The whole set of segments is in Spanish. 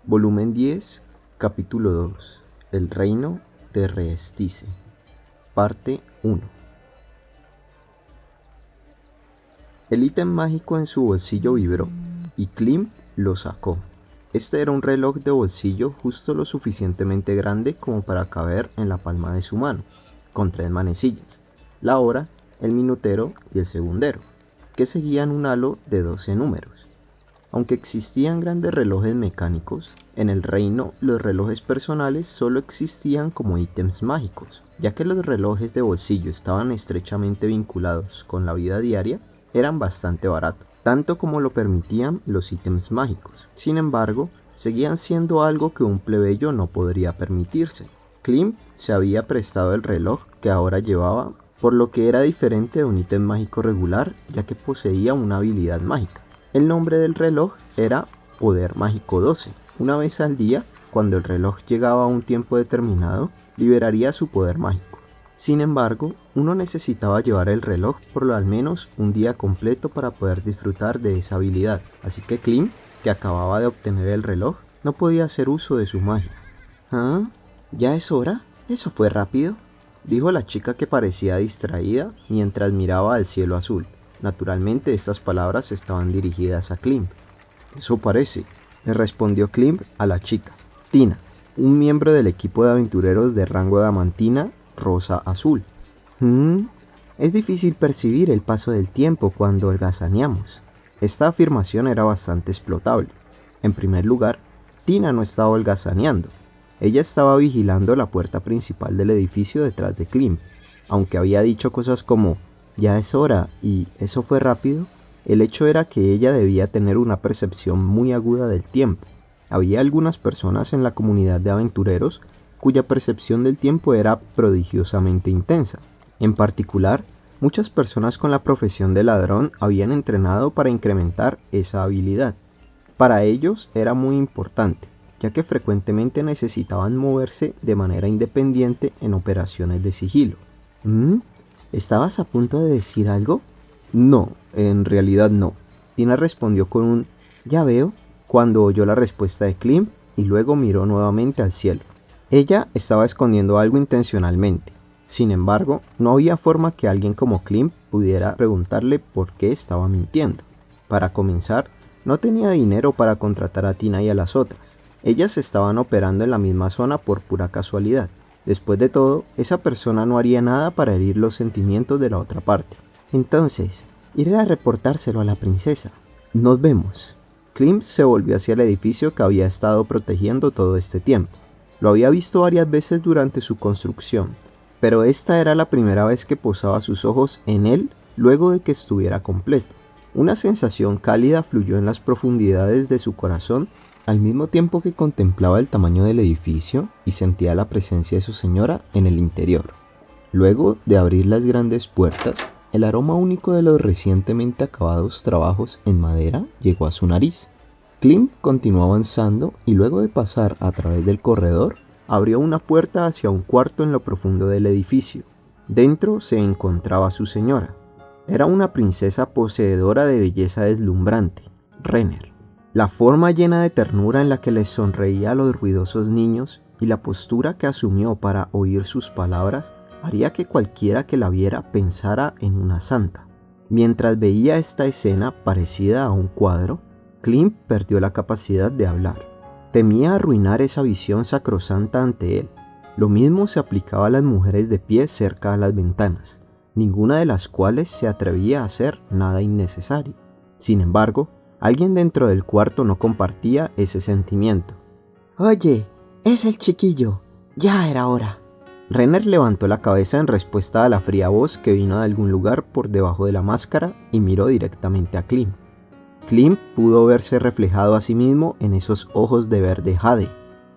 Volumen 10, capítulo 2. El reino de Reestice. Parte 1. El ítem mágico en su bolsillo vibró, y Klim lo sacó. Este era un reloj de bolsillo justo lo suficientemente grande como para caber en la palma de su mano, con 3 manecillas, la hora, el minutero y el segundero, que seguían un halo de 12 números. Aunque existían grandes relojes mecánicos, en el reino los relojes personales solo existían como ítems mágicos, ya que los relojes de bolsillo estaban estrechamente vinculados con la vida diaria, eran bastante baratos, tanto como lo permitían los ítems mágicos. Sin embargo, seguían siendo algo que un plebeyo no podría permitirse. Klim se había prestado el reloj que ahora llevaba, por lo que era diferente de un ítem mágico regular, ya que poseía una habilidad mágica. El nombre del reloj era Poder Mágico 12. Una vez al día, cuando el reloj llegaba a un tiempo determinado, liberaría su poder mágico. Sin embargo, uno necesitaba llevar el reloj por lo al menos un día completo para poder disfrutar de esa habilidad, así que Klim, que acababa de obtener el reloj, no podía hacer uso de su magia. ¿Ah? ¿Ya es hora? ¿Eso fue rápido?, dijo la chica, que parecía distraída mientras miraba al cielo azul. Naturalmente estas palabras estaban dirigidas a Klim. Eso parece, le respondió Klim a la chica. Tina, un miembro del equipo de aventureros de rango Adamantina Rosa Azul. Es difícil percibir el paso del tiempo cuando holgazaneamos. Esta afirmación era bastante explotable. En primer lugar, Tina no estaba holgazaneando. Ella estaba vigilando la puerta principal del edificio detrás de Klim. Aunque había dicho cosas como «ya es hora» y «eso fue rápido», el hecho era que ella debía tener una percepción muy aguda del tiempo. Había algunas personas en la comunidad de aventureros cuya percepción del tiempo era prodigiosamente intensa. En particular, muchas personas con la profesión de ladrón habían entrenado para incrementar esa habilidad. Para ellos era muy importante, ya que frecuentemente necesitaban moverse de manera independiente en operaciones de sigilo. ¿Estabas a punto de decir algo? No, en realidad no. Tina respondió con un «ya veo» cuando oyó la respuesta de Klim y luego miró nuevamente al cielo. Ella estaba escondiendo algo intencionalmente. Sin embargo, no había forma que alguien como Klim pudiera preguntarle por qué estaba mintiendo. Para comenzar, no tenía dinero para contratar a Tina y a las otras. Ellas estaban operando en la misma zona por pura casualidad. Después de todo, esa persona no haría nada para herir los sentimientos de la otra parte. Entonces, iré a reportárselo a la princesa. Nos vemos. Klim se volvió hacia el edificio que había estado protegiendo todo este tiempo. Lo había visto varias veces durante su construcción, pero esta era la primera vez que posaba sus ojos en él luego de que estuviera completo. Una sensación cálida fluyó en las profundidades de su corazón al mismo tiempo que contemplaba el tamaño del edificio y sentía la presencia de su señora en el interior. Luego de abrir las grandes puertas, el aroma único de los recientemente acabados trabajos en madera llegó a su nariz. Klim continuó avanzando y luego de pasar a través del corredor, abrió una puerta hacia un cuarto en lo profundo del edificio. Dentro se encontraba su señora. Era una princesa poseedora de belleza deslumbrante, Renner. La forma llena de ternura en la que les sonreía a los ruidosos niños y la postura que asumió para oír sus palabras haría que cualquiera que la viera pensara en una santa. Mientras veía esta escena parecida a un cuadro, Klim perdió la capacidad de hablar. Temía arruinar esa visión sacrosanta ante él. Lo mismo se aplicaba a las mujeres de pie cerca a las ventanas, ninguna de las cuales se atrevía a hacer nada innecesario. Sin embargo, alguien dentro del cuarto no compartía ese sentimiento. «Oye, es el chiquillo. Ya era hora». Renner levantó la cabeza en respuesta a la fría voz que vino de algún lugar por debajo de la máscara y miró directamente a Klim. Klim pudo verse reflejado a sí mismo en esos ojos de verde jade.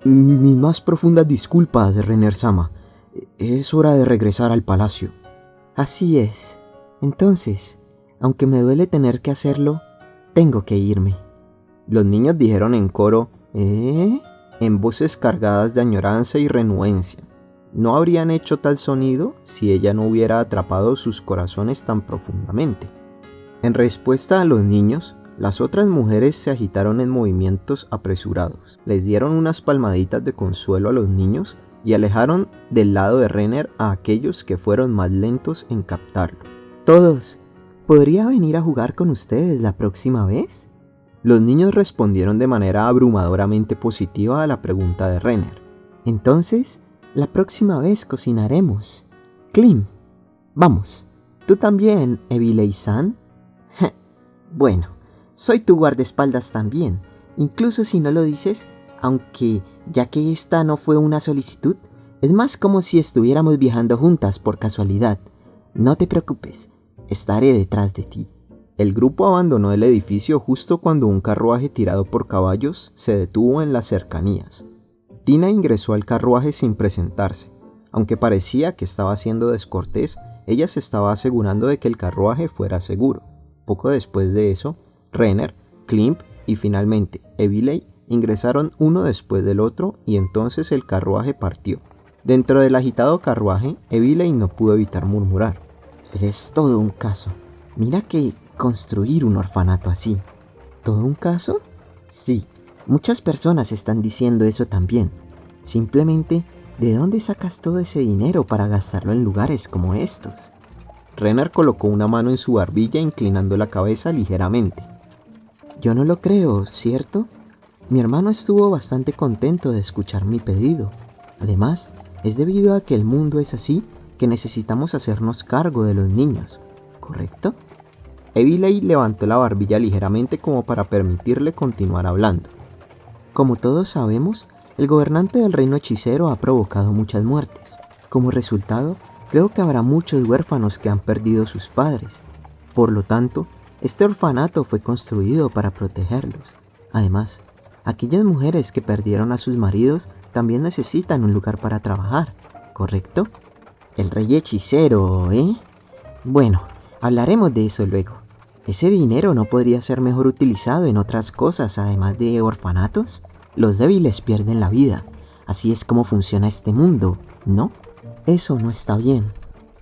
«Mis más profundas disculpas, Renner-sama. Es hora de regresar al palacio». «Así es. Entonces, aunque me duele tener que hacerlo, tengo que irme». Los niños dijeron en coro «¿Eh?», en voces cargadas de añoranza y renuencia. No habrían hecho tal sonido si ella no hubiera atrapado sus corazones tan profundamente. En respuesta a los niños, Las otras mujeres se agitaron en movimientos apresurados, les dieron unas palmaditas de consuelo a los niños y alejaron del lado de Renner a aquellos que fueron más lentos en captarlo. Todos, ¿podría venir a jugar con ustedes la próxima vez? Los niños respondieron de manera abrumadoramente positiva a la pregunta de Renner. Entonces, la próxima vez cocinaremos. Clem, vamos. ¿Tú también, Evilley-san? Bueno, soy tu guardaespaldas también, incluso si no lo dices, aunque ya que esta no fue una solicitud, es más como si estuviéramos viajando juntas por casualidad. No te preocupes, estaré detrás de ti. El grupo abandonó el edificio justo cuando un carruaje tirado por caballos se detuvo en las cercanías. Tina ingresó al carruaje sin presentarse. Aunque parecía que estaba siendo descortés, ella se estaba asegurando de que el carruaje fuera seguro. Poco después de eso, Renner, Clem y finalmente Evilley ingresaron uno después del otro y entonces el carruaje partió. Dentro del agitado carruaje, Evilley no pudo evitar murmurar. Es todo un caso. Mira que construir un orfanato así. ¿Todo un caso? Sí, muchas personas están diciendo eso también. Simplemente, ¿de dónde sacas todo ese dinero para gastarlo en lugares como estos? Renner colocó una mano en su barbilla inclinando la cabeza ligeramente. Yo no lo creo, ¿cierto? Mi hermano estuvo bastante contento de escuchar mi pedido. Además, es debido a que el mundo es así que necesitamos hacernos cargo de los niños, ¿correcto? Evilley levantó la barbilla ligeramente como para permitirle continuar hablando. Como todos sabemos, el gobernante del reino hechicero ha provocado muchas muertes. Como resultado, creo que habrá muchos huérfanos que han perdido sus padres. Por lo tanto, este orfanato fue construido para protegerlos. Además, aquellas mujeres que perdieron a sus maridos también necesitan un lugar para trabajar, ¿correcto? El rey hechicero, ¿eh? Bueno, hablaremos de eso luego. ¿Ese dinero no podría ser mejor utilizado en otras cosas además de orfanatos? Los débiles pierden la vida. Así es como funciona este mundo, ¿no? Eso no está bien.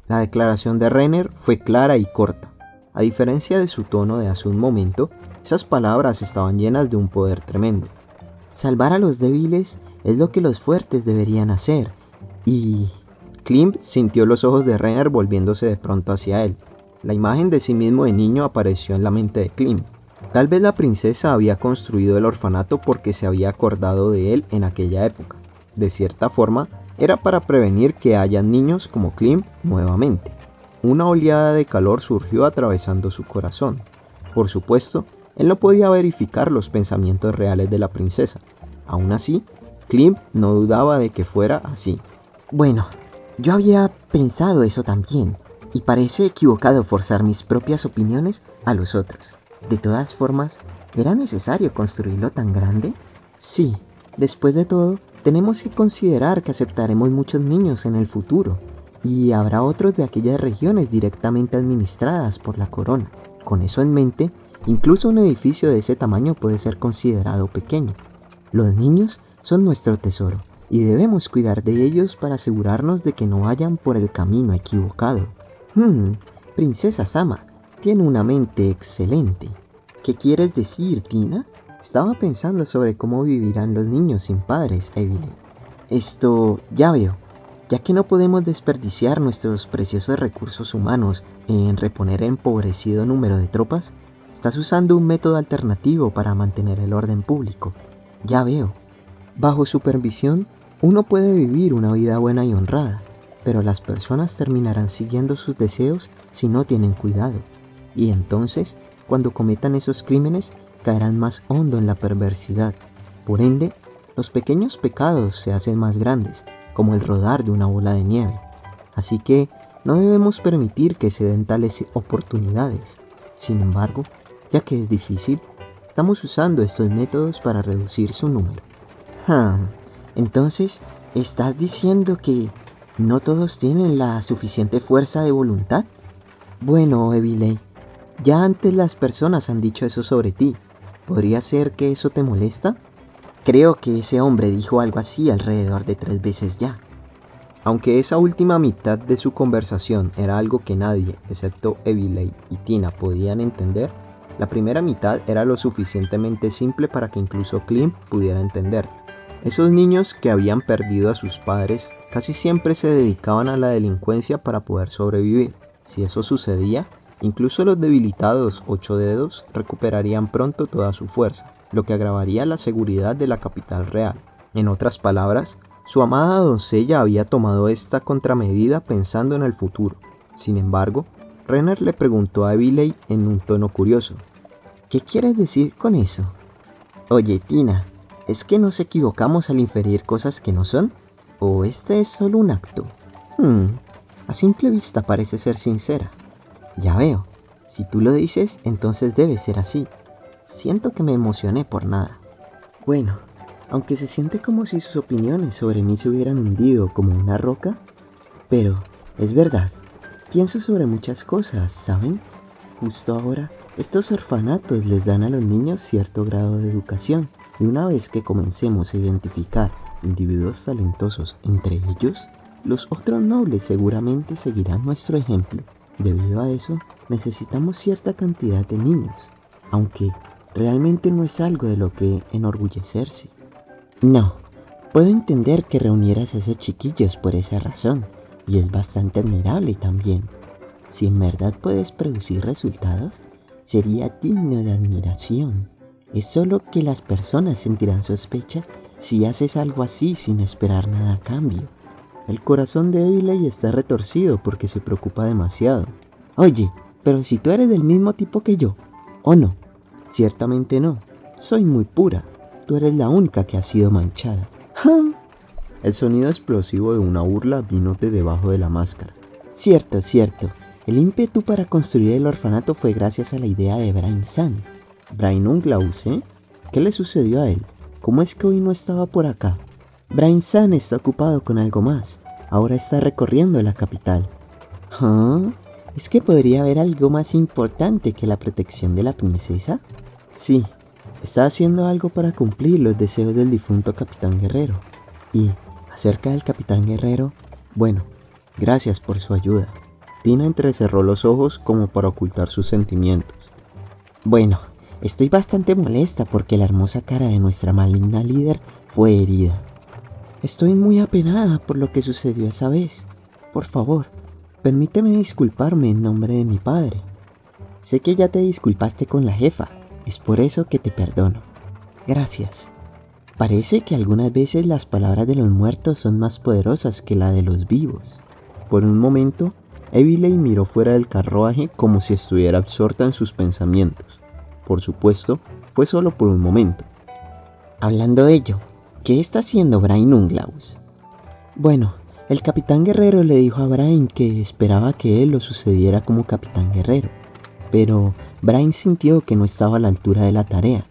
La declaración de Renner fue clara y corta. A diferencia de su tono de hace un momento, esas palabras estaban llenas de un poder tremendo. Salvar a los débiles es lo que los fuertes deberían hacer. Y... Clem sintió los ojos de Renner volviéndose de pronto hacia él. La imagen de sí mismo de niño apareció en la mente de Clem. Tal vez la princesa había construido el orfanato porque se había acordado de él en aquella época. De cierta forma, era para prevenir que hayan niños como Clem nuevamente. Una oleada de calor surgió atravesando su corazón. Por supuesto, él no podía verificar los pensamientos reales de la princesa. Aún así, Clem no dudaba de que fuera así. Bueno, yo había pensado eso también, y parece equivocado forzar mis propias opiniones a los otros. De todas formas, ¿era necesario construirlo tan grande? Sí, después de todo, tenemos que considerar que aceptaremos muchos niños en el futuro, y habrá otros de aquellas regiones directamente administradas por la corona. Con eso en mente, incluso un edificio de ese tamaño puede ser considerado pequeño. Los niños son nuestro tesoro, y debemos cuidar de ellos para asegurarnos de que no vayan por el camino equivocado. Princesa Sama, tiene una mente excelente. ¿Qué quieres decir, Tina? Estaba pensando sobre cómo vivirán los niños sin padres, Evilley. Ya veo. Ya que no podemos desperdiciar nuestros preciosos recursos humanos en reponer empobrecido número de tropas, estás usando un método alternativo para mantener el orden público. Ya veo. Bajo supervisión, uno puede vivir una vida buena y honrada, pero las personas terminarán siguiendo sus deseos si no tienen cuidado. Y entonces, cuando cometan esos crímenes, caerán más hondo en la perversidad. Por ende, los pequeños pecados se hacen más grandes, como el rodar de una bola de nieve. Así que no debemos permitir que se den tales oportunidades. Sin embargo, ya que es difícil, estamos usando estos métodos para reducir su número. Entonces, ¿estás diciendo que no todos tienen la suficiente fuerza de voluntad? Bueno, Evilley, ya antes las personas han dicho eso sobre ti. ¿Podría ser que eso te molesta? Creo que ese hombre dijo algo así alrededor de 3 veces ya. Aunque esa última mitad de su conversación era algo que nadie, excepto Evilley y Tina, podían entender, La primera mitad era lo suficientemente simple para que incluso Clint pudiera entender. Esos niños que habían perdido a sus padres casi siempre se dedicaban a la delincuencia para poder sobrevivir. Si eso sucedía, incluso los debilitados 8 dedos recuperarían pronto toda su fuerza, lo que agravaría la seguridad de la capital real. En otras palabras, su amada doncella había tomado esta contramedida pensando en el futuro. Sin embargo, Renner le preguntó a Eviley en un tono curioso: ¿qué quieres decir con eso? Oye, Tina, ¿es que nos equivocamos al inferir cosas que no son? ¿O este es solo un acto? A simple vista parece ser sincera. Ya veo, si tú lo dices, entonces debe ser así. Siento que me emocioné por nada. Bueno, aunque se siente como si sus opiniones sobre mí se hubieran hundido como una roca, pero es verdad, pienso sobre muchas cosas, ¿saben? Justo ahora, estos orfanatos les dan a los niños cierto grado de educación, y una vez que comencemos a identificar individuos talentosos entre ellos, los otros nobles seguramente seguirán nuestro ejemplo. Debido a eso, necesitamos cierta cantidad de niños, aunque realmente no es algo de lo que enorgullecerse. No, puedo entender que reunieras a esos chiquillos por esa razón, y es bastante admirable también. Si en verdad puedes producir resultados, sería digno de admiración. Es solo que las personas sentirán sospecha si haces algo así sin esperar nada a cambio. El corazón de Eviley está retorcido porque se preocupa demasiado. Oye, pero si tú eres del mismo tipo que yo, ¿o no? Ciertamente no, soy muy pura. Tú eres la única que ha sido manchada. ¡Ja! El sonido explosivo de una burla vino de debajo de la máscara. Cierto, cierto. El ímpetu para construir el orfanato fue gracias a la idea de Brian San. Brian Unglaus, ¿eh? ¿Qué le sucedió a él? ¿Cómo es que hoy no estaba por acá? Brian San está ocupado con algo más. Ahora está recorriendo la capital. ¿Ah? ¿Es que podría haber algo más importante que la protección de la princesa? Sí, está haciendo algo para cumplir los deseos del difunto Capitán Guerrero. Y acerca del Capitán Guerrero, bueno, gracias por su ayuda. Tina entrecerró los ojos como para ocultar sus sentimientos. Bueno, estoy bastante molesta porque la hermosa cara de nuestra maligna líder fue herida. Estoy muy apenada por lo que sucedió esa vez. Por favor, permíteme disculparme en nombre de mi padre. Sé que ya te disculpaste con la jefa, es por eso que te perdono. Gracias. Parece que algunas veces las palabras de los muertos son más poderosas que la de los vivos. Por un momento, Eviley miró fuera del carruaje como si estuviera absorta en sus pensamientos. Por supuesto, fue solo por un momento. Hablando de ello, ¿qué está haciendo Brian Unglaus? Bueno, el Capitán Guerrero le dijo a Brian que esperaba que él lo sucediera como Capitán Guerrero, pero Brian sintió que no estaba a la altura de la tarea.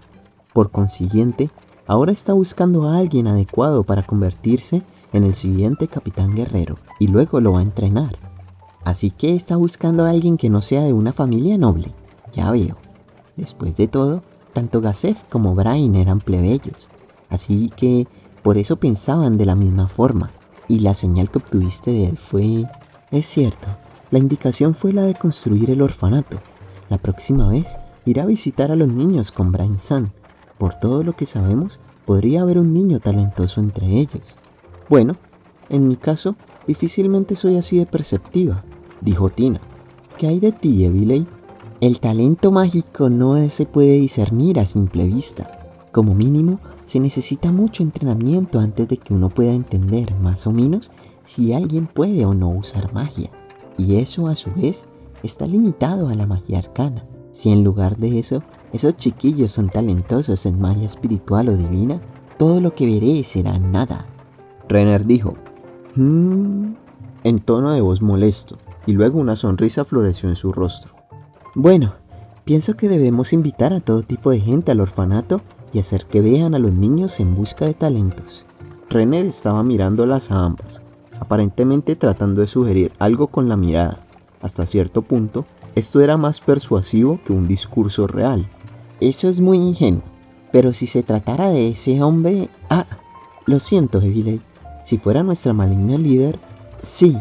Por consiguiente, ahora está buscando a alguien adecuado para convertirse en el siguiente Capitán Guerrero y luego lo va a entrenar. Así que está buscando a alguien que no sea de una familia noble. Ya veo. Después de todo, tanto Gazef como Brian eran plebeyos, así que por eso pensaban de la misma forma, y la señal que obtuviste de él fue... Es cierto, la indicación fue la de construir el orfanato. La próxima vez iré a visitar a los niños con Brian San. Por todo lo que sabemos, podría haber un niño talentoso entre ellos. Bueno, en mi caso, difícilmente soy así de perceptiva, dijo Tina. ¿Qué hay de ti, Eviley? El talento mágico no se puede discernir a simple vista. Como mínimo, se necesita mucho entrenamiento antes de que uno pueda entender, más o menos, si alguien puede o no usar magia. Y eso, a su vez, está limitado a la magia arcana. Si en lugar de eso, esos chiquillos son talentosos en magia espiritual o divina, todo lo que veré será nada. Renner dijo, en tono de voz molesto, y luego una sonrisa floreció en su rostro. Bueno, pienso que debemos invitar a todo tipo de gente al orfanato y hacer que vean a los niños en busca de talentos. Renner estaba mirándolas a ambas, aparentemente tratando de sugerir algo con la mirada. Hasta cierto punto, esto era más persuasivo que un discurso real. Eso es muy ingenuo, pero si se tratara de ese hombre... lo siento, Eviley. Si fuera nuestra maligna líder, sí.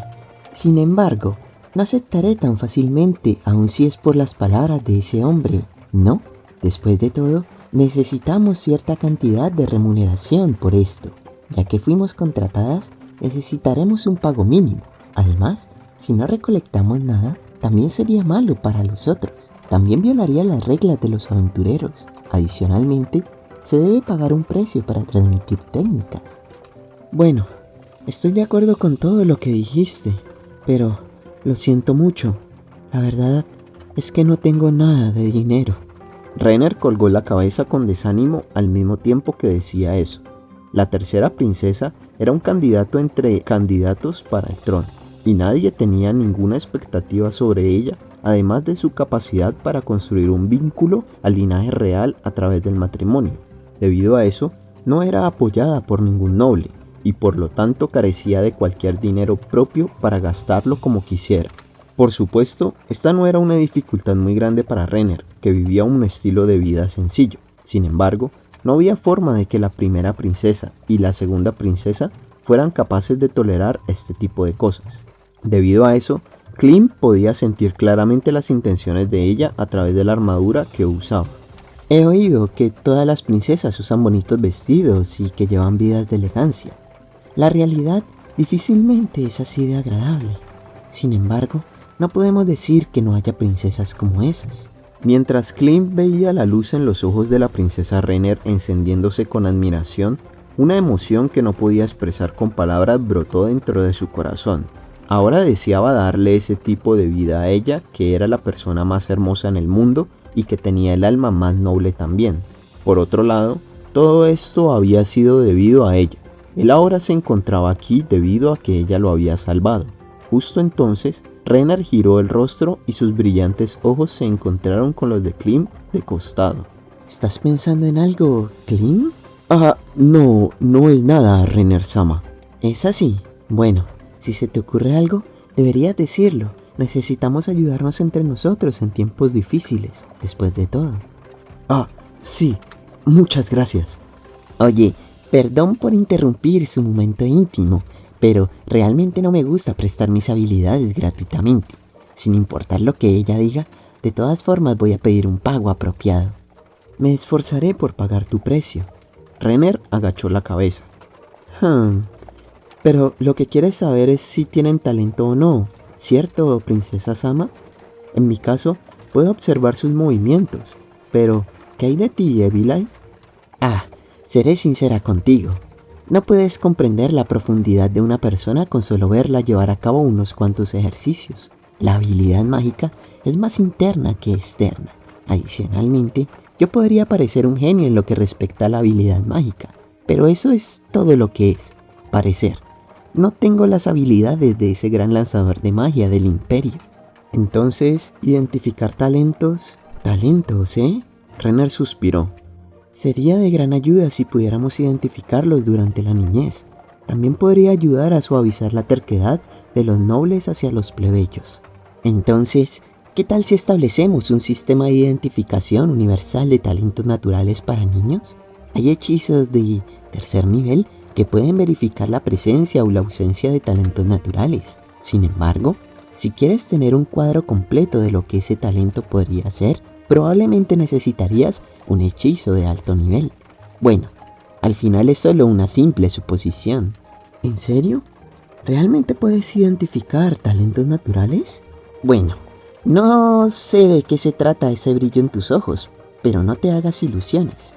Sin embargo, no aceptaré tan fácilmente, aun si es por las palabras de ese hombre. No, después de todo, necesitamos cierta cantidad de remuneración por esto. Ya que fuimos contratadas, necesitaremos un pago mínimo. Además, si no recolectamos nada, también sería malo para los otros. También violaría las reglas de los aventureros. Adicionalmente, se debe pagar un precio para transmitir técnicas. Bueno, estoy de acuerdo con todo lo que dijiste, pero lo siento mucho. La verdad es que no tengo nada de dinero. Renner colgó la cabeza con desánimo al mismo tiempo que decía eso. La tercera princesa era un candidato entre candidatos para el trono, y nadie tenía ninguna expectativa sobre ella, además de su capacidad para construir un vínculo al linaje real a través del matrimonio. Debido a eso, no era apoyada por ningún noble, y por lo tanto carecía de cualquier dinero propio para gastarlo como quisiera. Por supuesto, esta no era una dificultad muy grande para Renner, que vivía un estilo de vida sencillo. Sin embargo, no había forma de que la primera princesa y la segunda princesa fueran capaces de tolerar este tipo de cosas. Debido a eso, Clem podía sentir claramente las intenciones de ella a través de la armadura que usaba. He oído que todas las princesas usan bonitos vestidos y que llevan vidas de elegancia. La realidad difícilmente es así de agradable. Sin embargo, no podemos decir que no haya princesas como esas. Mientras Clem veía la luz en los ojos de la princesa Renner encendiéndose con admiración, una emoción que no podía expresar con palabras brotó dentro de su corazón. Ahora deseaba darle ese tipo de vida a ella, que era la persona más hermosa en el mundo y que tenía el alma más noble también. Por otro lado, todo esto había sido debido a ella. Él ahora se encontraba aquí debido a que ella lo había salvado. Justo entonces, Renner giró el rostro y sus brillantes ojos se encontraron con los de Clem de costado. ¿Estás pensando en algo, Clem? No es nada, Renner-sama. ¿Es así? Bueno, si se te ocurre algo, deberías decirlo. Necesitamos ayudarnos entre nosotros en tiempos difíciles, después de todo. Sí, muchas gracias. Oye, perdón por interrumpir su momento íntimo, pero realmente no me gusta prestar mis habilidades gratuitamente. Sin importar lo que ella diga, de todas formas voy a pedir un pago apropiado. Me esforzaré por pagar tu precio. Renner agachó la cabeza. Pero lo que quieres saber es si tienen talento o no, ¿cierto, princesa Sama? En mi caso, puedo observar sus movimientos, pero ¿qué hay de ti, Evilai? Seré sincera contigo. No puedes comprender la profundidad de una persona con solo verla llevar a cabo unos cuantos ejercicios. La habilidad mágica es más interna que externa. Adicionalmente, yo podría parecer un genio en lo que respecta a la habilidad mágica, pero eso es todo lo que es, parecer. No tengo las habilidades de ese gran lanzador de magia del imperio. Entonces, identificar talentos... ¿Talentos, eh? Renner suspiró. Sería de gran ayuda si pudiéramos identificarlos durante la niñez. También podría ayudar a suavizar la terquedad de los nobles hacia los plebeyos. Entonces, ¿qué tal si establecemos un sistema de identificación universal de talentos naturales para niños? Hay hechizos de tercer nivel que pueden verificar la presencia o la ausencia de talentos naturales. Sin embargo, si quieres tener un cuadro completo de lo que ese talento podría ser, probablemente necesitarías un hechizo de alto nivel. Bueno, al final es solo una simple suposición. ¿En serio? ¿Realmente puedes identificar talentos naturales? Bueno, no sé de qué se trata ese brillo en tus ojos, pero no te hagas ilusiones.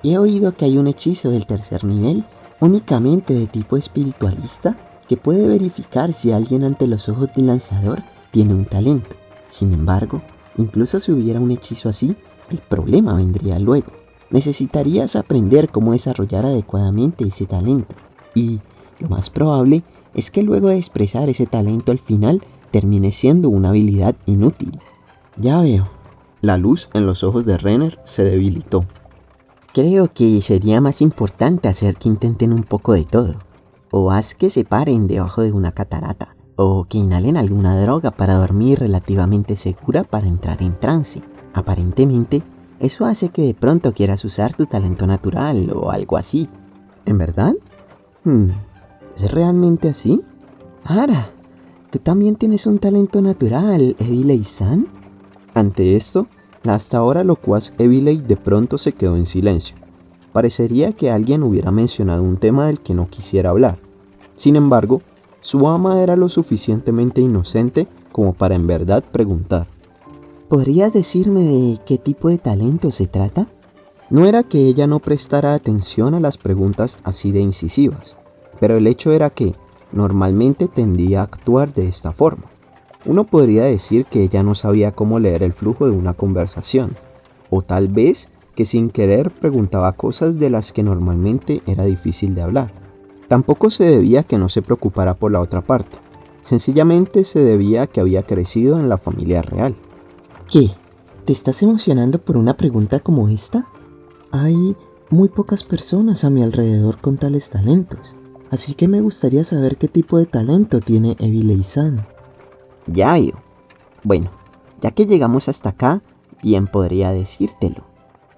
He oído que hay un hechizo del tercer nivel, únicamente de tipo espiritualista, que puede verificar si alguien ante los ojos del lanzador tiene un talento. Sin embargo, incluso si hubiera un hechizo así, el problema vendría luego. Necesitarías aprender cómo desarrollar adecuadamente ese talento. Y lo más probable es que luego de expresar ese talento al final, termine siendo una habilidad inútil. Ya veo. La luz en los ojos de Renner se debilitó. Creo que sería más importante hacer que intenten un poco de todo. O haz que se paren debajo de una catarata. O que inhalen alguna droga para dormir relativamente segura para entrar en trance. Aparentemente, eso hace que de pronto quieras usar tu talento natural o algo así. ¿En verdad? ¿Es realmente así? Ara, ¿tú también tienes un talento natural, Evilei-san? Ante esto, La hasta ahora locuaz Eviley de pronto se quedó en silencio. Parecería que alguien hubiera mencionado un tema del que no quisiera hablar. Sin embargo, su ama era lo suficientemente inocente como para en verdad preguntar. ¿Podrías decirme de qué tipo de talento se trata? No era que ella no prestara atención a las preguntas así de incisivas, pero el hecho era que, normalmente tendía a actuar de esta forma. Uno podría decir que ella no sabía cómo leer el flujo de una conversación, o tal vez que sin querer preguntaba cosas de las que normalmente era difícil de hablar. Tampoco se debía a que no se preocupara por la otra parte, sencillamente se debía a que había crecido en la familia real. ¿Qué? ¿Te estás emocionando por una pregunta como esta? Hay muy pocas personas a mi alrededor con tales talentos, así que me gustaría saber qué tipo de talento tiene Eviley-san. Ya veo. Bueno, ya que llegamos hasta acá, bien podría decírtelo.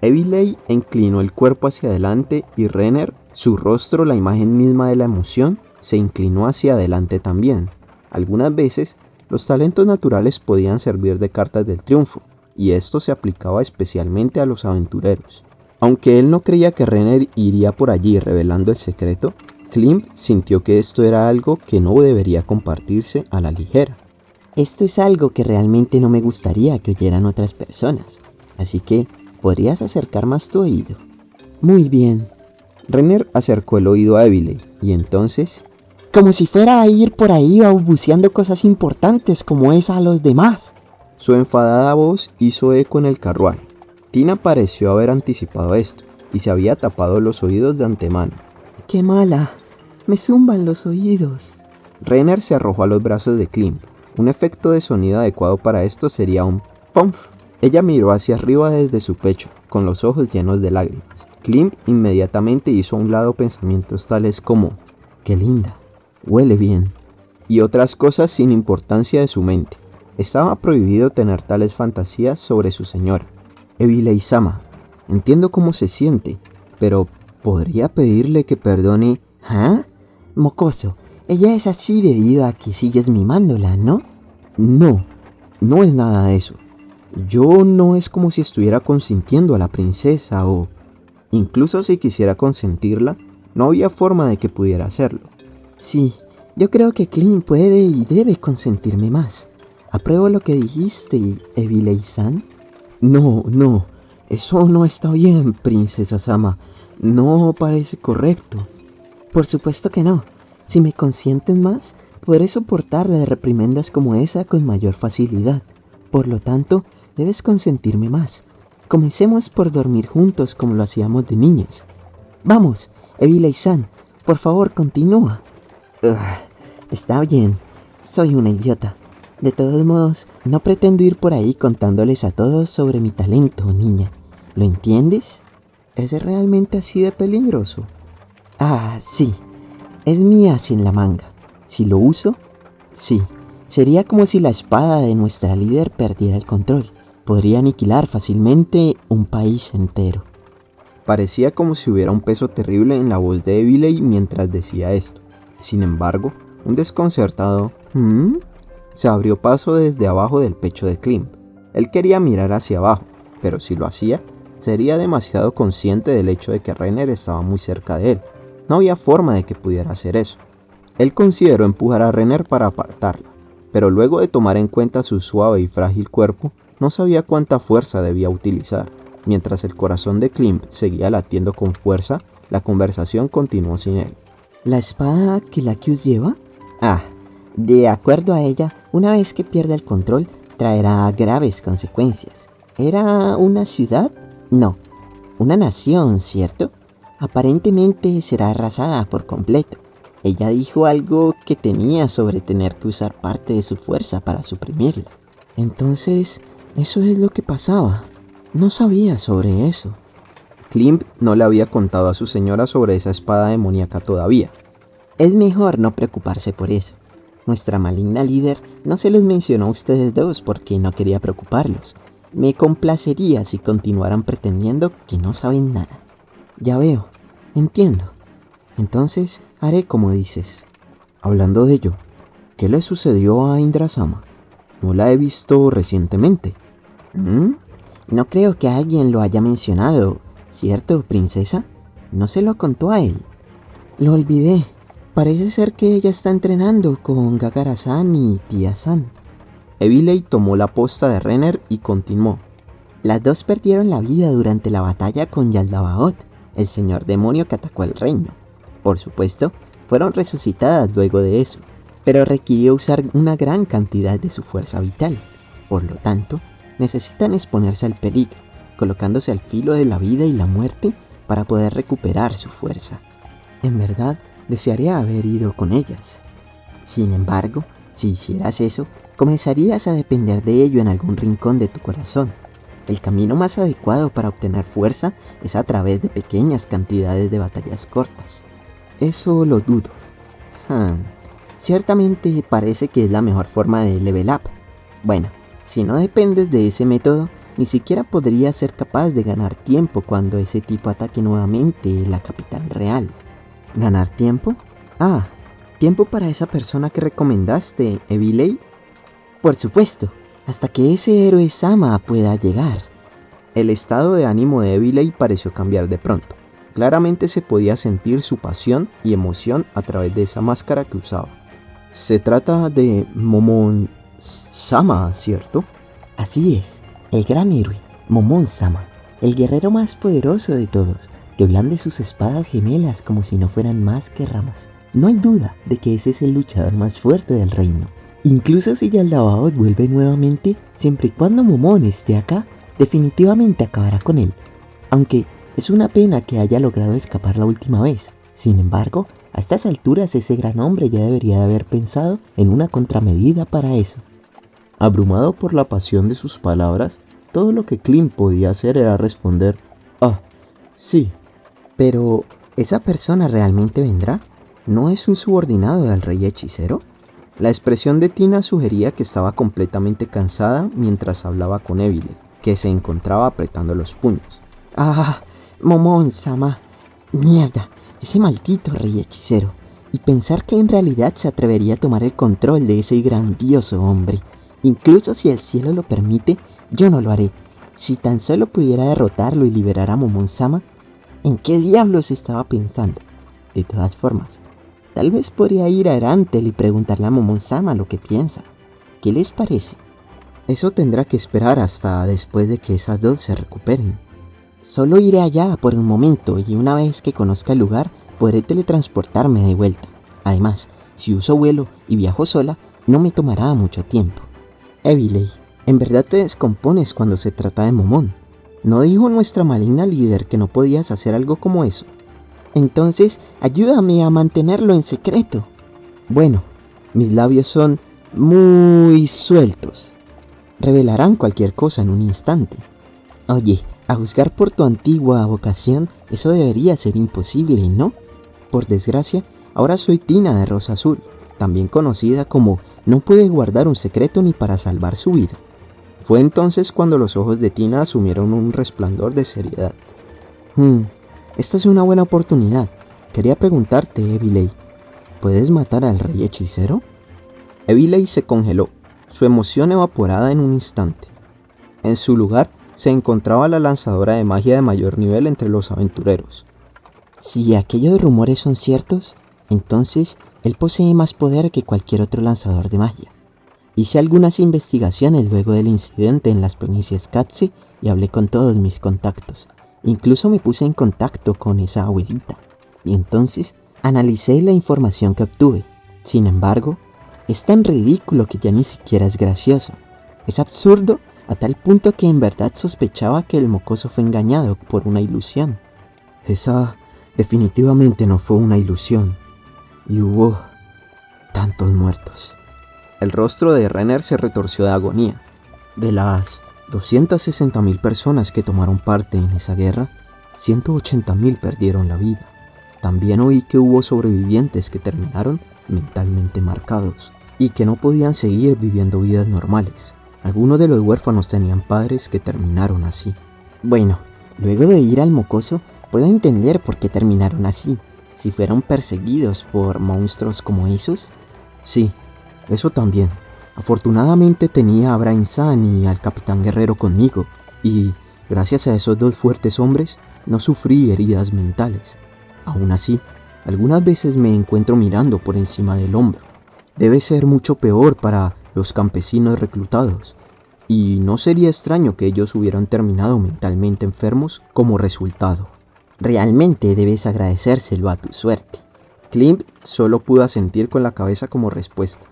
Eviley inclinó el cuerpo hacia adelante y Renner, su rostro, la imagen misma de la emoción, se inclinó hacia adelante también. Algunas veces, los talentos naturales podían servir de cartas del triunfo, y esto se aplicaba especialmente a los aventureros. Aunque él no creía que Renner iría por allí revelando el secreto, Klimp sintió que esto era algo que no debería compartirse a la ligera. Esto es algo que realmente no me gustaría que oyeran otras personas, así que ¿podrías acercar más tu oído? Muy bien. Renner acercó el oído a Eviley y entonces, como si fuera a ir por ahí balbuceando cosas importantes como esa a los demás. Su enfadada voz hizo eco en el carruaje. Tina pareció haber anticipado esto y se había tapado los oídos de antemano. ¡Qué mala! Me zumban los oídos. Renner se arrojó a los brazos de Klimp. Un efecto de sonido adecuado para esto sería un ¡pumf! Ella miró hacia arriba desde su pecho, con los ojos llenos de lágrimas. Klimp inmediatamente hizo a un lado pensamientos tales como ¡qué linda! ¡Huele bien! Y otras cosas sin importancia de su mente. Estaba prohibido tener tales fantasías sobre su señora. Eviley-sama, entiendo cómo se siente, pero ¿podría pedirle que perdone? ¿Ah? Mocoso, ella es así debido a que sigues mimándola, ¿no? No, no es nada de eso. Yo no es como si estuviera consintiendo a la princesa o... Incluso si quisiera consentirla, no había forma de que pudiera hacerlo. Sí, yo creo que Klimp puede y debe consentirme más. ¿Apruebo lo que dijiste, Eviley-san? No, eso no está bien, princesa Sama. No parece correcto. Por supuesto que no. Si me consienten más, podré soportar las reprimendas como esa con mayor facilidad. Por lo tanto, debes consentirme más. Comencemos por dormir juntos como lo hacíamos de niños. Vamos, Eviley-san, por favor, continúa. Está bien, soy una idiota. De todos modos, no pretendo ir por ahí contándoles a todos sobre mi talento, niña. ¿Lo entiendes? ¿Es realmente así de peligroso? Ah, sí. Es mi as en la manga. Si lo uso, sí. Sería como si la espada de nuestra líder perdiera el control. Podría aniquilar fácilmente un país entero. Parecía como si hubiera un peso terrible en la voz de Eviley mientras decía esto. Sin embargo, un desconcertado se abrió paso desde abajo del pecho de Klimp. Él quería mirar hacia abajo, pero si lo hacía, sería demasiado consciente del hecho de que Renner estaba muy cerca de él. No había forma de que pudiera hacer eso. Él consideró empujar a Renner para apartarla, pero luego de tomar en cuenta su suave y frágil cuerpo, no sabía cuánta fuerza debía utilizar. Mientras el corazón de Klimp seguía latiendo con fuerza, la conversación continuó sin él. ¿La espada que Lacus lleva? De acuerdo a ella, una vez que pierda el control, traerá graves consecuencias. ¿Era una ciudad? No, una nación, ¿cierto? Aparentemente será arrasada por completo. Ella dijo algo que tenía sobre tener que usar parte de su fuerza para suprimirla. Entonces, eso es lo que pasaba. No sabía sobre eso. Klimp no le había contado a su señora sobre esa espada demoníaca todavía. Es mejor no preocuparse por eso. Nuestra maligna líder no se los mencionó a ustedes dos porque no quería preocuparlos. Me complacería si continuaran pretendiendo que no saben nada. Ya veo, entiendo. Entonces haré como dices. Hablando de ello, ¿qué le sucedió a Indra-sama? No la he visto recientemente. No creo que alguien lo haya mencionado, ¿cierto, princesa? ¿No se lo contó a él? Lo olvidé. Parece ser que ella está entrenando con Gagara-san y Tía-san. Eviley tomó la posta de Renner y continuó. Las dos perdieron la vida durante la batalla con Yaldabaoth, el señor demonio que atacó el reino. Por supuesto, fueron resucitadas luego de eso, pero requirió usar una gran cantidad de su fuerza vital. Por lo tanto, necesitan exponerse al peligro, colocándose al filo de la vida y la muerte para poder recuperar su fuerza. En verdad, desearía haber ido con ellas. Sin embargo, si hicieras eso, comenzarías a depender de ello en algún rincón de tu corazón. El camino más adecuado para obtener fuerza es a través de pequeñas cantidades de batallas cortas. Eso lo dudo. Ciertamente parece que es la mejor forma de level up. Bueno, si no dependes de ese método, ni siquiera podrías ser capaz de ganar tiempo cuando ese tipo ataque nuevamente la capital real. ¿Ganar tiempo? ¿Tiempo para esa persona que recomendaste, Eviley? Por supuesto, hasta que ese héroe Sama pueda llegar. El estado de ánimo de Eviley pareció cambiar de pronto. Claramente se podía sentir su pasión y emoción a través de esa máscara que usaba. Se trata de Momon-sama, ¿cierto? Así es, el gran héroe, Momon-sama, el guerrero más poderoso de todos, que blande sus espadas gemelas como si no fueran más que ramas. No hay duda de que ese es el luchador más fuerte del reino. Incluso si Yaldabaoth vuelve nuevamente, siempre y cuando Momon esté acá, definitivamente acabará con él. Aunque es una pena que haya logrado escapar la última vez. Sin embargo, a estas alturas ese gran hombre ya debería de haber pensado en una contramedida para eso. Abrumado por la pasión de sus palabras, todo lo que Clint podía hacer era responder: sí. Pero, ¿esa persona realmente vendrá? ¿No es un subordinado del rey hechicero? La expresión de Tina sugería que estaba completamente cansada mientras hablaba con Eviley, que se encontraba apretando los puños. Momon-sama. Mierda, ese maldito rey hechicero. Y pensar que en realidad se atrevería a tomar el control de ese grandioso hombre. Incluso si el cielo lo permite, yo no lo haré. Si tan solo pudiera derrotarlo y liberar a Momon-sama, ¿en qué diablos estaba pensando? De todas formas, tal vez podría ir a Erantel y preguntarle a Momon-sama lo que piensa. ¿Qué les parece? Eso tendrá que esperar hasta después de que esas dos se recuperen. Solo iré allá por un momento y una vez que conozca el lugar, podré teletransportarme de vuelta. Además, si uso vuelo y viajo sola, no me tomará mucho tiempo. Eviley, en verdad te descompones cuando se trata de Momon. ¿No dijo nuestra maligna líder que no podías hacer algo como eso? Entonces, ayúdame a mantenerlo en secreto. Bueno, mis labios son muy sueltos. Revelarán cualquier cosa en un instante. Oye, a juzgar por tu antigua vocación, eso debería ser imposible, ¿no? Por desgracia, ahora soy Tina de Rosa Azul, también conocida como no puede guardar un secreto ni para salvar su vida. Fue entonces cuando los ojos de Tina asumieron un resplandor de seriedad. Esta es una buena oportunidad. Quería preguntarte, Eviley, ¿puedes matar al rey hechicero? Eviley se congeló, su emoción evaporada en un instante. En su lugar se encontraba la lanzadora de magia de mayor nivel entre los aventureros. Si aquellos rumores son ciertos, entonces él posee más poder que cualquier otro lanzador de magia. Hice algunas investigaciones luego del incidente en las planicies Katse y hablé con todos mis contactos. Incluso me puse en contacto con esa abuelita. Y entonces analicé la información que obtuve. Sin embargo, es tan ridículo que ya ni siquiera es gracioso. Es absurdo a tal punto que en verdad sospechaba que el mocoso fue engañado por una ilusión. Esa definitivamente no fue una ilusión. Y hubo tantos muertos. El rostro de Renner se retorció de agonía. De las 260.000 personas que tomaron parte en esa guerra, 180.000 perdieron la vida. También oí que hubo sobrevivientes que terminaron mentalmente marcados y que no podían seguir viviendo vidas normales. Algunos de los huérfanos tenían padres que terminaron así. Bueno, luego de ir al mocoso, puedo entender por qué terminaron así. Si fueron perseguidos por monstruos como esos. Sí, eso también. Afortunadamente tenía a Brain-san y al Capitán Guerrero conmigo, y, gracias a esos dos fuertes hombres, no sufrí heridas mentales. Aún así, algunas veces me encuentro mirando por encima del hombro. Debe ser mucho peor para los campesinos reclutados, y no sería extraño que ellos hubieran terminado mentalmente enfermos como resultado. Realmente debes agradecérselo a tu suerte. Clint solo pudo asentir con la cabeza como respuesta.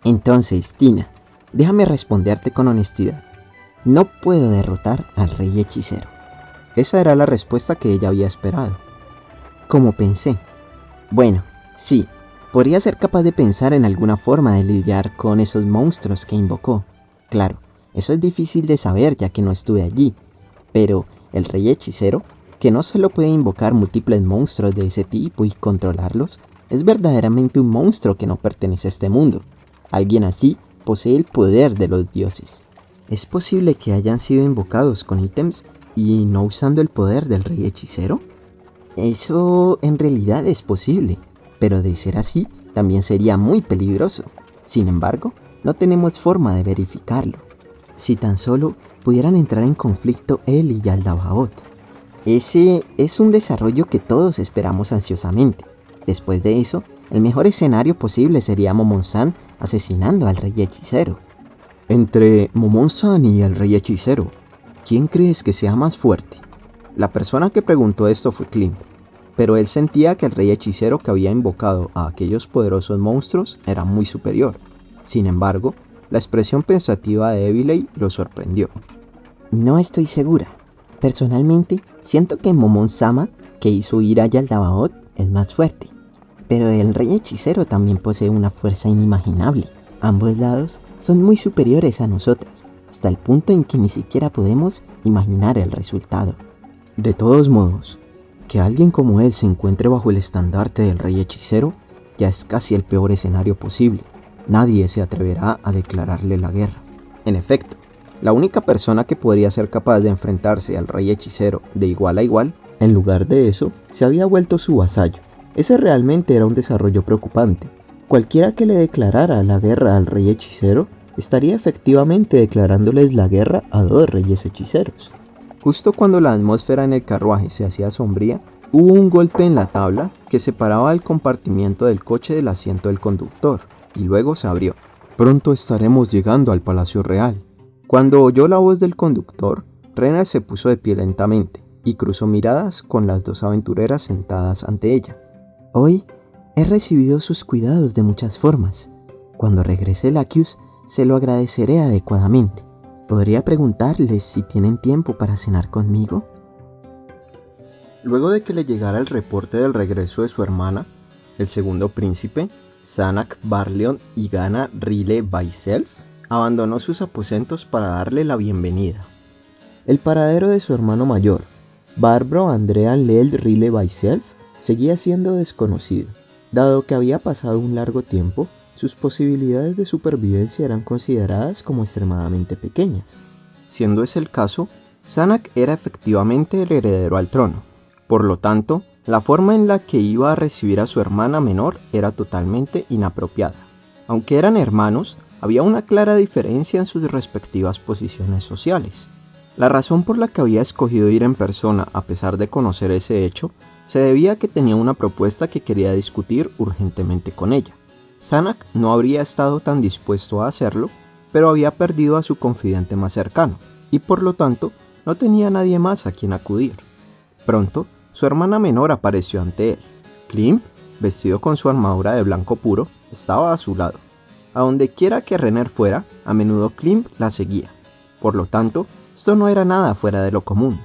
Entonces, Tina, déjame responderte con honestidad. No puedo derrotar al rey hechicero. Esa era la respuesta que ella había esperado. Como pensé. Bueno, sí, podría ser capaz de pensar en alguna forma de lidiar con esos monstruos que invocó. Claro, eso es difícil de saber ya que no estuve allí. Pero el rey hechicero, que no solo puede invocar múltiples monstruos de ese tipo y controlarlos, es verdaderamente un monstruo que no pertenece a este mundo. Alguien así posee el poder de los dioses. ¿Es posible que hayan sido invocados con ítems y no usando el poder del rey hechicero? Eso en realidad es posible, pero de ser así, también sería muy peligroso. Sin embargo, no tenemos forma de verificarlo. Si tan solo pudieran entrar en conflicto él y Yaldabaoth. Ese es un desarrollo que todos esperamos ansiosamente. Después de eso, el mejor escenario posible sería Momon-san asesinando al rey hechicero. Entre Momon-san y el rey hechicero, ¿quién crees que sea más fuerte? La persona que preguntó esto fue Clint, pero él sentía que el rey hechicero que había invocado a aquellos poderosos monstruos era muy superior. Sin embargo, la expresión pensativa de Evilei lo sorprendió. No estoy segura. Personalmente, siento que Momon-sama, que hizo ir a Yaldabaoth, es más fuerte. Pero el rey hechicero también posee una fuerza inimaginable. Ambos lados son muy superiores a nosotras, hasta el punto en que ni siquiera podemos imaginar el resultado. De todos modos, que alguien como él se encuentre bajo el estandarte del rey hechicero ya es casi el peor escenario posible. Nadie se atreverá a declararle la guerra. En efecto, la única persona que podría ser capaz de enfrentarse al rey hechicero de igual a igual, en lugar de eso, se había vuelto su vasallo. Ese realmente era un desarrollo preocupante. Cualquiera que le declarara la guerra al rey hechicero estaría efectivamente declarándoles la guerra a dos reyes hechiceros. Justo cuando la atmósfera en el carruaje se hacía sombría, hubo un golpe en la tabla que separaba el compartimiento del coche del asiento del conductor, y luego se abrió. Pronto estaremos llegando al Palacio Real. Cuando oyó la voz del conductor, Renner se puso de pie lentamente y cruzó miradas con las dos aventureras sentadas ante ella. Hoy he recibido sus cuidados de muchas formas. Cuando regrese Lacus, se lo agradeceré adecuadamente. ¿Podría preguntarles si tienen tiempo para cenar conmigo? Luego de que le llegara el reporte del regreso de su hermana, el segundo príncipe, Sanak Barleon y Gana Rile Baiself, abandonó sus aposentos para darle la bienvenida. El paradero de su hermano mayor, Barbro Andrean Leld Rile Baiself, seguía siendo desconocido. Dado que había pasado un largo tiempo, sus posibilidades de supervivencia eran consideradas como extremadamente pequeñas. Siendo ese el caso, Sanak era efectivamente el heredero al trono. Por lo tanto, la forma en la que iba a recibir a su hermana menor era totalmente inapropiada. Aunque eran hermanos, había una clara diferencia en sus respectivas posiciones sociales. La razón por la que había escogido ir en persona a pesar de conocer ese hecho, se debía a que tenía una propuesta que quería discutir urgentemente con ella. Sanak no habría estado tan dispuesto a hacerlo, pero había perdido a su confidente más cercano, y por lo tanto no tenía nadie más a quien acudir. Pronto, su hermana menor apareció ante él. Clint, vestido con su armadura de blanco puro, estaba a su lado. A donde quiera que Renner fuera, a menudo Clint la seguía. Por lo tanto, esto no era nada fuera de lo común.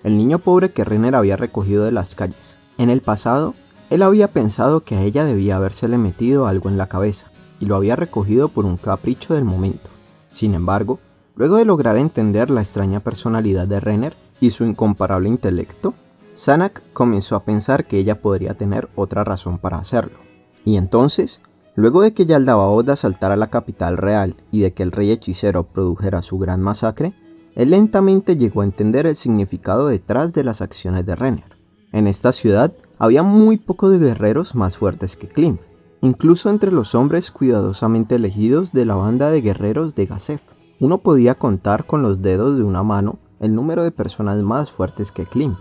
El niño pobre que Renner había recogido de las calles. En el pasado, él había pensado que a ella debía habérsele metido algo en la cabeza, y lo había recogido por un capricho del momento. Sin embargo, luego de lograr entender la extraña personalidad de Renner y su incomparable intelecto, Sanak comenzó a pensar que ella podría tener otra razón para hacerlo. Y entonces, luego de que Yaldabaoth asaltara la capital real y de que el rey hechicero produjera su gran masacre, él lentamente llegó a entender el significado detrás de las acciones de Renner. En esta ciudad había muy pocos guerreros más fuertes que Clint, incluso entre los hombres cuidadosamente elegidos de la banda de guerreros de Gazef. Uno podía contar con los dedos de una mano el número de personas más fuertes que Klimp.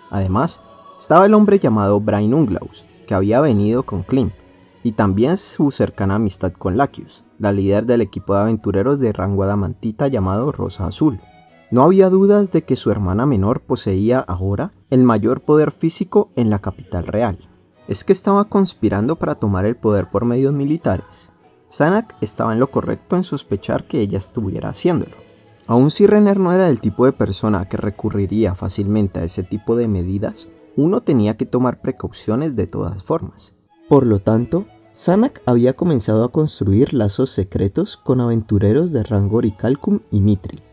Además, estaba el hombre llamado Brain Unglaus, que había venido con Klimp, y también su cercana amistad con Lacus, la líder del equipo de aventureros de rango adamantita llamado Rosa Azul. No había dudas de que su hermana menor poseía ahora el mayor poder físico en la capital real. ¿Es que estaba conspirando para tomar el poder por medios militares? Zanak estaba en lo correcto en sospechar que ella estuviera haciéndolo. Aun si Renner no era el tipo de persona que recurriría fácilmente a ese tipo de medidas, uno tenía que tomar precauciones de todas formas. Por lo tanto, Zanak había comenzado a construir lazos secretos con aventureros de rango Orichalcum y Mithril.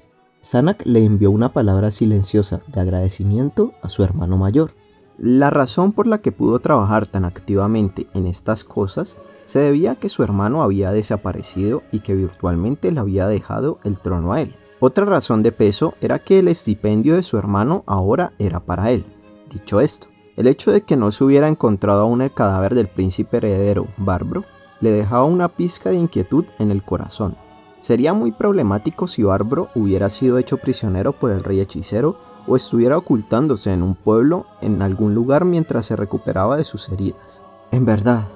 Zanak le envió una palabra silenciosa de agradecimiento a su hermano mayor. La razón por la que pudo trabajar tan activamente en estas cosas se debía a que su hermano había desaparecido y que virtualmente le había dejado el trono a él. Otra razón de peso era que el estipendio de su hermano ahora era para él. Dicho esto, el hecho de que no se hubiera encontrado aún el cadáver del príncipe heredero, Barbro, le dejaba una pizca de inquietud en el corazón. Sería muy problemático si Barbro hubiera sido hecho prisionero por el rey hechicero o estuviera ocultándose en un pueblo en algún lugar mientras se recuperaba de sus heridas. En verdad,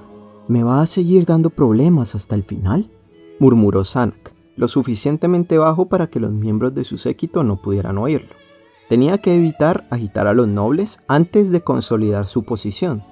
¿me va a seguir dando problemas hasta el final?, murmuró Zanak, lo suficientemente bajo para que los miembros de su séquito no pudieran oírlo. Tenía que evitar agitar a los nobles antes de consolidar su posición.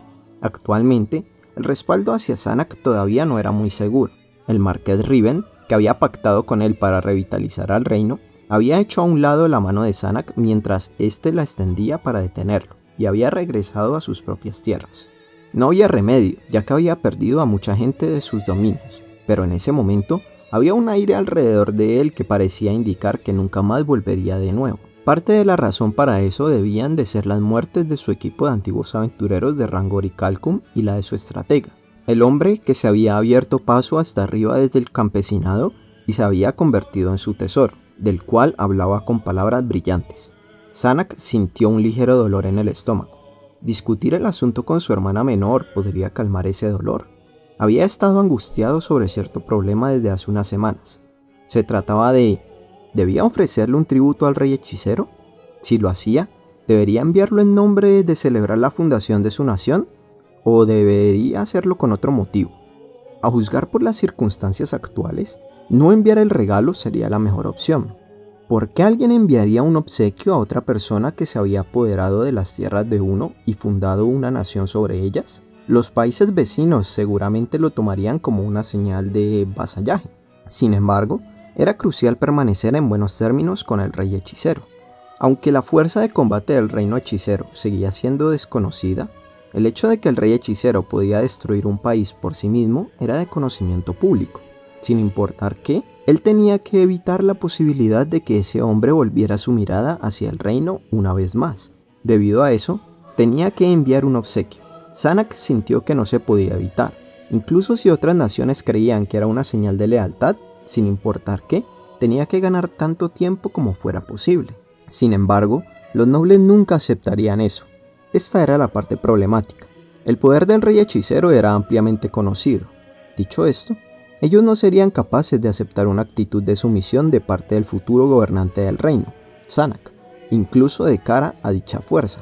Actualmente, el respaldo hacia Zanak todavía no era muy seguro. El marqués Riven, que había pactado con él para revitalizar al reino, había hecho a un lado la mano de Zanak mientras éste la extendía para detenerlo, y había regresado a sus propias tierras. No había remedio, ya que había perdido a mucha gente de sus dominios, pero en ese momento había un aire alrededor de él que parecía indicar que nunca más volvería de nuevo. Parte de la razón para eso debían de ser las muertes de su equipo de antiguos aventureros de rango Orichalcum y la de su estratega, el hombre que se había abierto paso hasta arriba desde el campesinado y se había convertido en su tesoro, del cual hablaba con palabras brillantes. Zanak sintió un ligero dolor en el estómago. Discutir el asunto con su hermana menor podría calmar ese dolor. Había estado angustiado sobre cierto problema desde hace unas semanas. Se trataba de... ¿debía ofrecerle un tributo al rey hechicero? Si lo hacía, ¿debería enviarlo en nombre de celebrar la fundación de su nación? ¿O debería hacerlo con otro motivo? A juzgar por las circunstancias actuales, no enviar el regalo sería la mejor opción. ¿Por qué alguien enviaría un obsequio a otra persona que se había apoderado de las tierras de uno y fundado una nación sobre ellas? Los países vecinos seguramente lo tomarían como una señal de vasallaje. Sin embargo, era crucial permanecer en buenos términos con el rey hechicero. Aunque la fuerza de combate del reino hechicero seguía siendo desconocida, el hecho de que el rey hechicero podía destruir un país por sí mismo era de conocimiento público. Sin importar qué, él tenía que evitar la posibilidad de que ese hombre volviera su mirada hacia el reino una vez más. Debido a eso, tenía que enviar un obsequio. Zanak sintió que no se podía evitar. Incluso si otras naciones creían que era una señal de lealtad, sin importar qué, tenía que ganar tanto tiempo como fuera posible. Sin embargo, los nobles nunca aceptarían eso. Esta era la parte problemática. El poder del rey hechicero era ampliamente conocido. Dicho esto, ellos no serían capaces de aceptar una actitud de sumisión de parte del futuro gobernante del reino, Zanak, incluso de cara a dicha fuerza.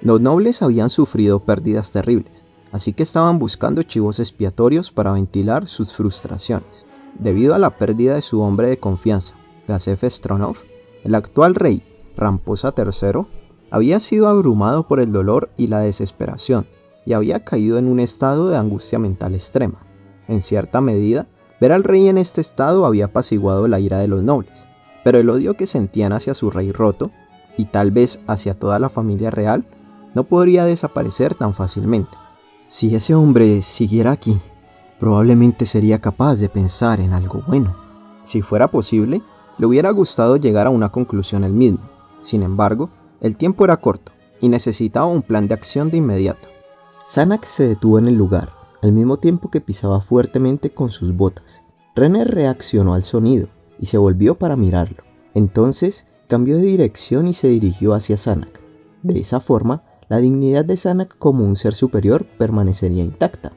Los nobles habían sufrido pérdidas terribles, así que estaban buscando chivos expiatorios para ventilar sus frustraciones. Debido a la pérdida de su hombre de confianza, Gazef Stronov, el actual rey, Ramposa III, había sido abrumado por el dolor y la desesperación y había caído en un estado de angustia mental extrema. En cierta medida, ver al rey en este estado había apaciguado la ira de los nobles, pero el odio que sentían hacia su rey roto, y tal vez hacia toda la familia real, no podría desaparecer tan fácilmente. Si ese hombre siguiera aquí, probablemente sería capaz de pensar en algo bueno. Si fuera posible, le hubiera gustado llegar a una conclusión él mismo. Sin embargo, el tiempo era corto y necesitaba un plan de acción de inmediato. Zanak se detuvo en el lugar, al mismo tiempo que pisaba fuertemente con sus botas. Renner reaccionó al sonido y se volvió para mirarlo. Entonces cambió de dirección y se dirigió hacia Zanak. De esa forma, la dignidad de Zanak como un ser superior permanecería intacta.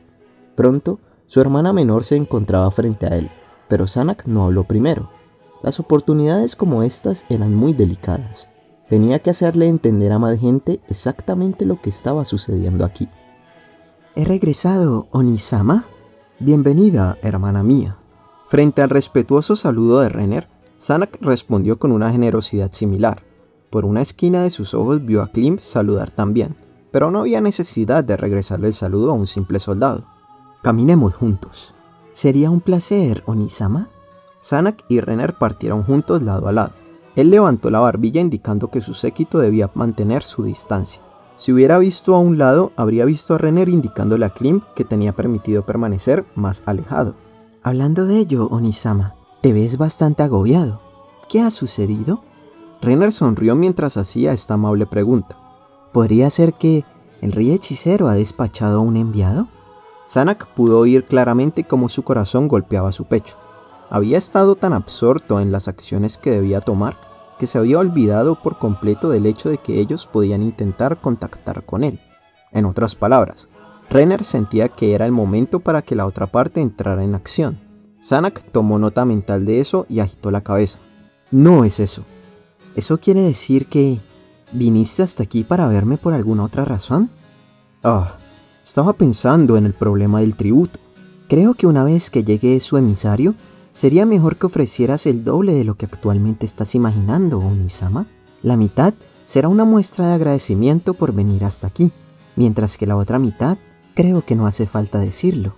Pronto, su hermana menor se encontraba frente a él, pero Zanak no habló primero. Las oportunidades como estas eran muy delicadas. Tenía que hacerle entender a más gente exactamente lo que estaba sucediendo aquí. ¿He regresado, Onisama? Bienvenida, hermana mía. Frente al respetuoso saludo de Renner, Zanak respondió con una generosidad similar. Por una esquina de sus ojos vio a Klim saludar también, pero no había necesidad de regresarle el saludo a un simple soldado. Caminemos juntos. Sería un placer, Onisama. Zanak y Renner partieron juntos lado a lado. Él levantó la barbilla indicando que su séquito debía mantener su distancia. Si hubiera visto a un lado, habría visto a Renner indicándole a Klim que tenía permitido permanecer más alejado. Hablando de ello, Onisama, te ves bastante agobiado. ¿Qué ha sucedido? Renner sonrió mientras hacía esta amable pregunta. ¿Podría ser que el rey hechicero ha despachado a un enviado? Zanak pudo oír claramente cómo su corazón golpeaba su pecho. Había estado tan absorto en las acciones que debía tomar que se había olvidado por completo del hecho de que ellos podían intentar contactar con él. En otras palabras, Renner sentía que era el momento para que la otra parte entrara en acción. Zanak tomó nota mental de eso y agitó la cabeza. No es eso. ¿Eso quiere decir que viniste hasta aquí para verme por alguna otra razón? Estaba pensando en el problema del tributo. Creo que una vez que llegue su emisario, sería mejor que ofrecieras el doble de lo que actualmente estás imaginando, Onisama. La mitad será una muestra de agradecimiento por venir hasta aquí, mientras que la otra mitad, creo que no hace falta decirlo.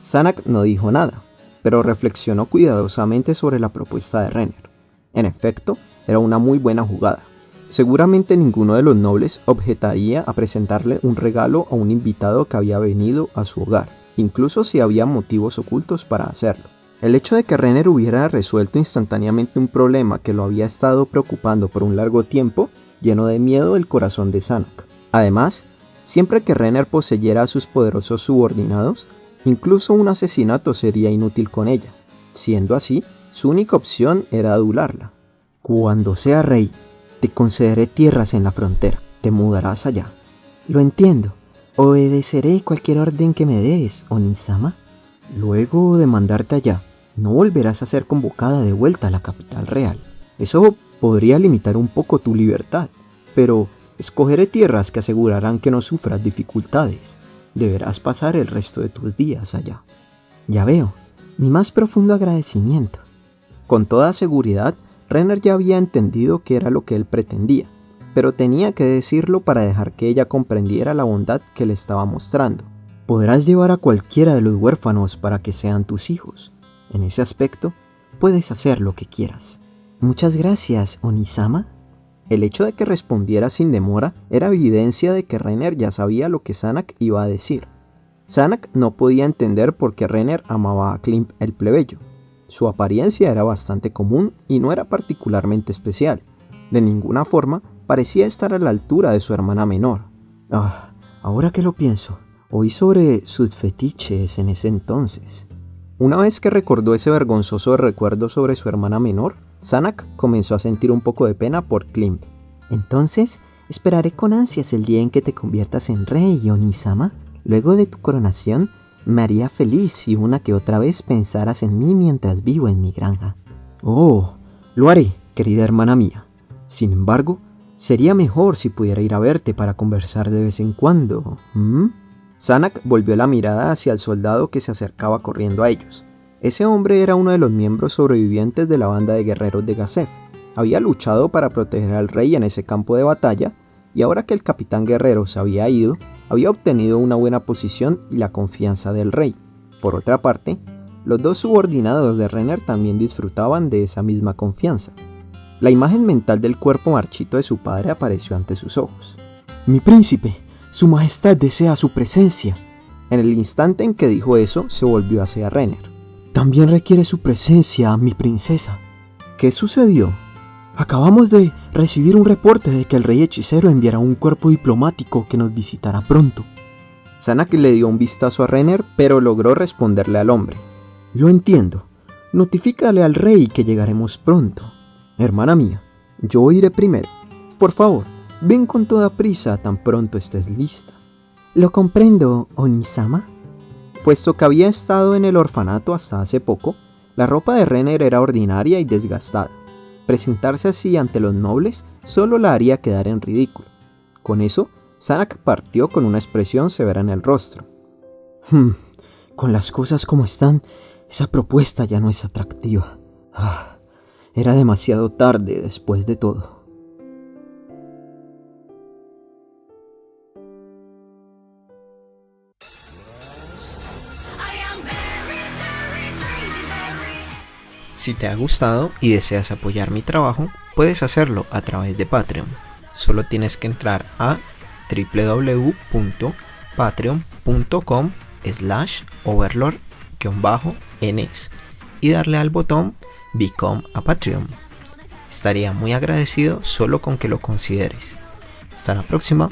Zanak no dijo nada, pero reflexionó cuidadosamente sobre la propuesta de Renner. En efecto, era una muy buena jugada. Seguramente ninguno de los nobles objetaría a presentarle un regalo a un invitado que había venido a su hogar, incluso si había motivos ocultos para hacerlo. El hecho de que Renner hubiera resuelto instantáneamente un problema que lo había estado preocupando por un largo tiempo llenó de miedo el corazón de Zanak. Además, siempre que Renner poseyera a sus poderosos subordinados, incluso un asesinato sería inútil con ella. Siendo así, su única opción era adularla. Cuando sea rey, te concederé tierras en la frontera. Te mudarás allá. Lo entiendo. Obedeceré cualquier orden que me des, Onisama. Luego de mandarte allá, no volverás a ser convocada de vuelta a la capital real. Eso podría limitar un poco tu libertad, pero escogeré tierras que asegurarán que no sufras dificultades. Deberás pasar el resto de tus días allá. Ya veo. Mi más profundo agradecimiento. Con toda seguridad, Renner ya había entendido qué era lo que él pretendía, pero tenía que decirlo para dejar que ella comprendiera la bondad que le estaba mostrando. Podrás llevar a cualquiera de los huérfanos para que sean tus hijos. En ese aspecto, puedes hacer lo que quieras. Muchas gracias, Onisama. El hecho de que respondiera sin demora era evidencia de que Renner ya sabía lo que Zanak iba a decir. Zanak no podía entender por qué Renner amaba a Klim el plebeyo. Su apariencia era bastante común y no era particularmente especial. De ninguna forma parecía estar a la altura de su hermana menor. Ahora que lo pienso, oí sobre sus fetiches en ese entonces. Una vez que recordó ese vergonzoso recuerdo sobre su hermana menor, Zanak comenzó a sentir un poco de pena por Klim. Entonces, esperaré con ansias el día en que te conviertas en rey, Onisama. Luego de tu coronación, me haría feliz si una que otra vez pensaras en mí mientras vivo en mi granja. Lo haré, querida hermana mía. Sin embargo, sería mejor si pudiera ir a verte para conversar de vez en cuando. Zanak volvió la mirada hacia el soldado que se acercaba corriendo a ellos. Ese hombre era uno de los miembros sobrevivientes de la banda de guerreros de Gazef. Había luchado para proteger al rey en ese campo de batalla, y ahora que el capitán guerrero se había ido, había obtenido una buena posición y la confianza del rey. Por otra parte, los dos subordinados de Renner también disfrutaban de esa misma confianza. La imagen mental del cuerpo marchito de su padre apareció ante sus ojos. Mi príncipe, su majestad desea su presencia. En el instante en que dijo eso, se volvió hacia Renner. También requiere su presencia, mi princesa. ¿Qué sucedió? Acabamos de recibir un reporte de que el rey hechicero enviará un cuerpo diplomático que nos visitará pronto. Zanak le dio un vistazo a Renner, pero logró responderle al hombre. Lo entiendo. Notifícale al rey que llegaremos pronto. Hermana mía, yo iré primero. Por favor, ven con toda prisa tan pronto estés lista. Lo comprendo, Onisama. Puesto que había estado en el orfanato hasta hace poco, la ropa de Renner era ordinaria y desgastada. Presentarse así ante los nobles solo la haría quedar en ridículo. Con eso, Zanak partió con una expresión severa en el rostro. Con las cosas como están, esa propuesta ya no es atractiva. Era demasiado tarde después de todo. Si te ha gustado y deseas apoyar mi trabajo, puedes hacerlo a través de Patreon. Solo tienes que entrar a www.patreon.com/overlord-ns y darle al botón Become a Patreon. Estaría muy agradecido solo con que lo consideres. Hasta la próxima.